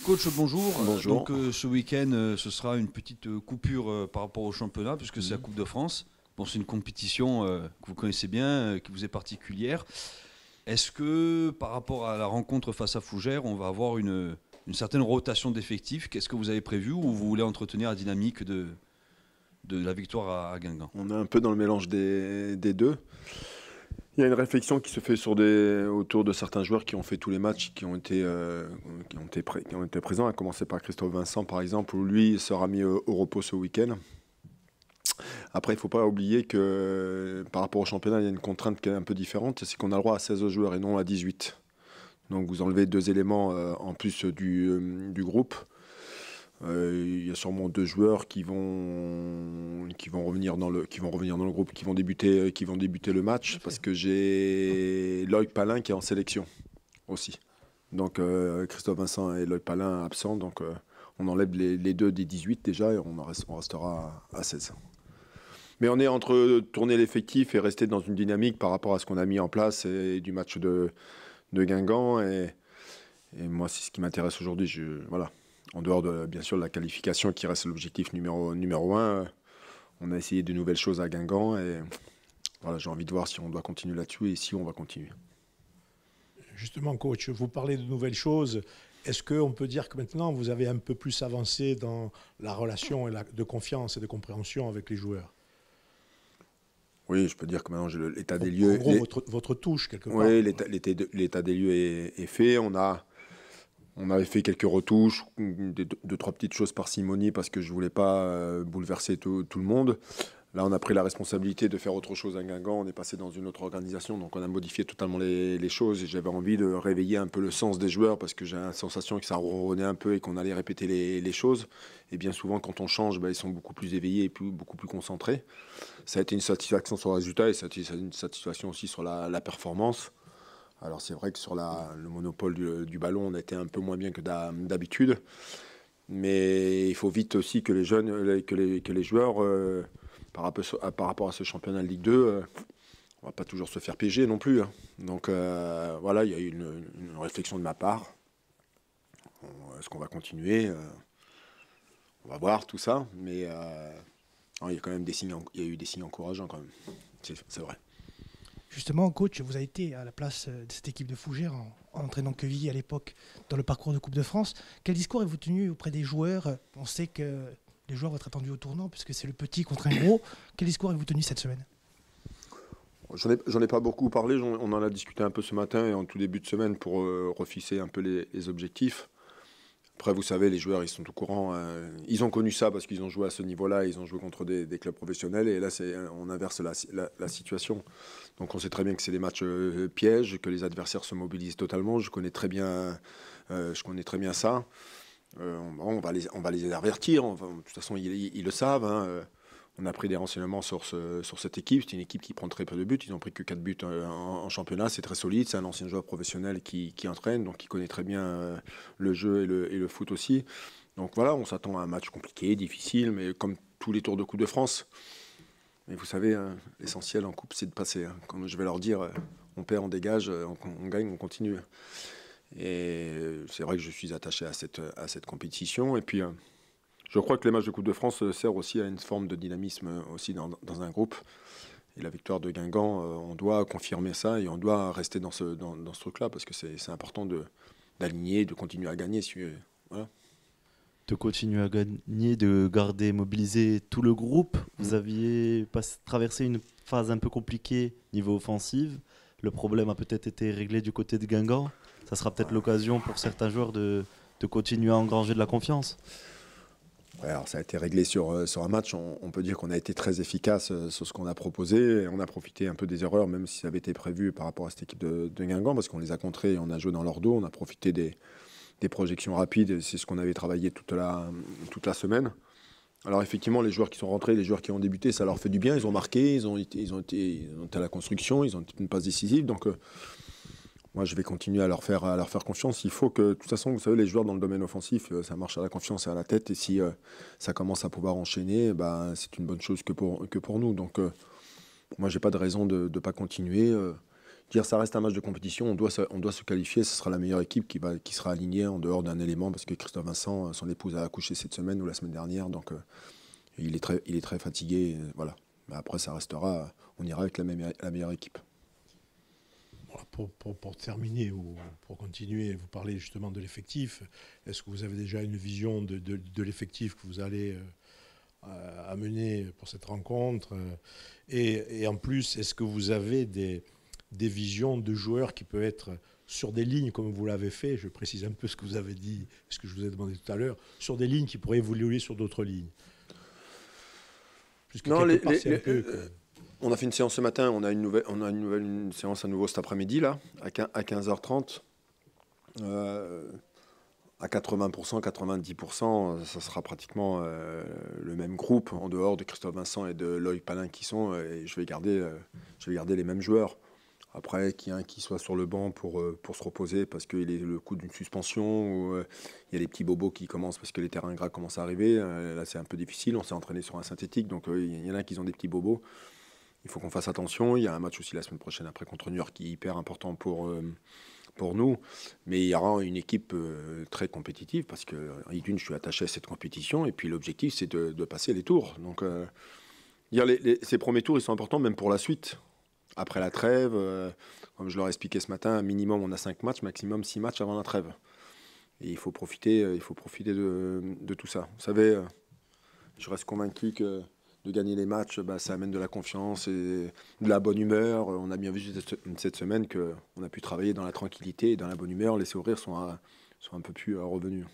Coach, bonjour. Bonjour. Donc ce week-end, ce sera une petite coupure par rapport au championnat, puisque c'est la Coupe de France. Bon, c'est une compétition que vous connaissez bien, qui vous est particulière. Est-ce que par rapport à la rencontre face à Fougères, on va avoir une certaine rotation d'effectifs? Qu'est-ce que vous avez prévu ou vous voulez entretenir la dynamique de la victoire à Guingamp? On est un peu dans le mélange des deux. Il y a une réflexion qui se fait autour de certains joueurs qui ont fait tous les matchs, qui ont été présents, à commencer par Christophe Vincent par exemple, où lui sera mis au repos ce week-end. Après, il ne faut pas oublier que par rapport au championnat, il y a une contrainte qui est un peu différente, c'est qu'on a le droit à 16 joueurs et non à 18. Donc vous enlevez deux éléments en plus du groupe. Il y a sûrement deux joueurs qui vont revenir dans le groupe, qui vont débuter le match, parce que j'ai Loïc Palin qui est en sélection aussi. Donc Christophe Vincent et Loïc Palin absents, donc on enlève les deux des 18 déjà et on restera à 16. Mais on est entre tourner l'effectif et rester dans une dynamique par rapport à ce qu'on a mis en place et du match de Guingamp. Et moi, c'est ce qui m'intéresse aujourd'hui. Voilà. En dehors bien sûr de la qualification qui reste l'objectif numéro 1, on a essayé de nouvelles choses à Guingamp et voilà, j'ai envie de voir si on doit continuer là-dessus et si on va continuer. Justement, coach, vous parlez de nouvelles choses. Est-ce qu'on peut dire que maintenant vous avez un peu plus avancé dans la relation de confiance et de compréhension avec les joueurs? Oui, je peux dire que maintenant j'ai l'état des En lieux. gros, votre touche, quelque part. Oui, l'état des lieux est fait. On avait fait quelques retouches, deux, trois petites choses parcimonie parce que je voulais pas bouleverser tout le monde. Là, on a pris la responsabilité de faire autre chose à Guingamp. On est passé dans une autre organisation, donc on a modifié totalement les choses. Et j'avais envie de réveiller un peu le sens des joueurs parce que j'ai la sensation que ça ronronnait un peu et qu'on allait répéter les choses. Et bien souvent, quand on change, ils sont beaucoup plus éveillés et beaucoup plus concentrés. Ça a été une satisfaction sur le résultat et ça a été une satisfaction aussi sur la performance. Alors c'est vrai que sur le monopole du ballon, on était un peu moins bien que d'habitude. Mais il faut vite aussi que les jeunes, que les joueurs, par rapport à ce championnat de Ligue 2, on va pas toujours se faire piéger non plus. Hein. Donc voilà, il y a eu une réflexion de ma part. Est-ce qu'on va continuer On va voir tout ça. Mais il y a quand même il y a eu des signes encourageants quand même. C'est vrai. Justement, coach, vous avez été à la place de cette équipe de Fougères en entraînant Quevilly à l'époque dans le parcours de Coupe de France. Quel discours avez-vous tenu auprès des joueurs? On sait que les joueurs vont être attendus au tournant puisque c'est le petit contre un gros. Quel discours avez-vous tenu cette semaine? J'en ai pas beaucoup parlé, on en a discuté un peu ce matin et en tout début de semaine pour refixer un peu les objectifs. Après, vous savez, les joueurs, ils sont au courant. Ils ont connu ça parce qu'ils ont joué à ce niveau-là. Ils ont joué contre des clubs professionnels. Et là, on inverse la situation. Donc, on sait très bien que c'est des matchs pièges, que les adversaires se mobilisent totalement. Je connais très bien ça. On va les avertir. De toute façon, ils le savent. Hein. On a pris des renseignements sur cette équipe. C'est une équipe qui prend très peu de buts. Ils n'ont pris que 4 buts en championnat. C'est très solide. C'est un ancien joueur professionnel qui entraîne, donc qui connaît très bien le jeu et le foot aussi. Donc voilà, on s'attend à un match compliqué, difficile, mais comme tous les tours de Coupe de France. Mais vous savez, hein, l'essentiel en Coupe, c'est de passer. Hein. Comme je vais leur dire, on perd, on dégage, on gagne, on continue. Et c'est vrai que je suis attaché à cette compétition. Et puis... je crois que les matchs de Coupe de France servent aussi à une forme de dynamisme aussi dans un groupe. Et la victoire de Guingamp, on doit confirmer ça et on doit rester dans ce truc-là parce que c'est important d'aligner, de continuer à gagner. Voilà. De continuer à gagner, de garder mobilisé tout le groupe. Vous aviez traversé une phase un peu compliquée niveau offensive. Le problème a peut-être été réglé du côté de Guingamp. Ça sera peut-être l'occasion pour certains joueurs de continuer à engranger de la confiance. Ouais, alors ça a été réglé sur un match. On peut dire qu'on a été très efficace sur ce qu'on a proposé. Et on a profité un peu des erreurs, même si ça avait été prévu par rapport à cette équipe de Guingamp, parce qu'on les a contrés et on a joué dans leur dos. On a profité des projections rapides. C'est ce qu'on avait travaillé toute la semaine. Alors effectivement, les joueurs qui sont rentrés, les joueurs qui ont débuté, ça leur fait du bien. Ils ont marqué, ils ont été à la construction, ils ont été une passe décisive. Donc moi, je vais continuer à leur faire confiance. Il faut que, de toute façon, vous savez, les joueurs dans le domaine offensif, ça marche à la confiance et à la tête. Et si ça commence à pouvoir enchaîner, c'est une bonne chose que pour nous. Donc, moi, j'ai pas de raison de ne pas continuer. dire ça reste un match de compétition, on doit se qualifier, ce sera la meilleure équipe qui sera alignée en dehors d'un élément, parce que Christophe Vincent, son épouse a accouché cette semaine ou la semaine dernière, donc il est très fatigué, voilà. Mais après ça restera, on ira avec la meilleure équipe. Pour terminer ou pour continuer, vous parlez justement de l'effectif. Est-ce que vous avez déjà une vision de l'effectif que vous allez amener pour cette rencontre et en plus, est-ce que vous avez des visions de joueurs qui peuvent être sur des lignes comme vous l'avez fait? Je précise un peu ce que vous avez dit, ce que je vous ai demandé tout à l'heure, sur des lignes qui pourraient évoluer sur d'autres lignes. Puisque non, on a fait une séance ce matin, on a une séance à nouveau cet après-midi, là, à 15h30. À 80%, 90%, ça sera pratiquement le même groupe, en dehors de Christophe Vincent et de Loïc Palin qui sont, et je vais garder les mêmes joueurs. Après, qu'il y ait un qui soit sur le banc pour se reposer parce qu'il est le coup d'une suspension, ou il y a les petits bobos qui commencent parce que les terrains gras commencent à arriver. Là, c'est un peu difficile, on s'est entraîné sur un synthétique, donc il y en a qui ont des petits bobos. Il faut qu'on fasse attention. Il y a un match aussi la semaine prochaine après contre New York qui est hyper important pour nous. Mais il y aura une équipe très compétitive parce que, d'une, je suis attaché à cette compétition et puis l'objectif, c'est de passer les tours. Donc, ces premiers tours, ils sont importants même pour la suite. Après la trêve, comme je leur ai expliqué ce matin, minimum, on a 5 matchs, maximum 6 matchs avant la trêve. Et il faut profiter de tout ça. Vous savez, je reste convaincu que de gagner les matchs, ça amène de la confiance et de la bonne humeur. On a bien vu cette semaine qu'on a pu travailler dans la tranquillité et dans la bonne humeur. Les sourires sont un peu plus revenus.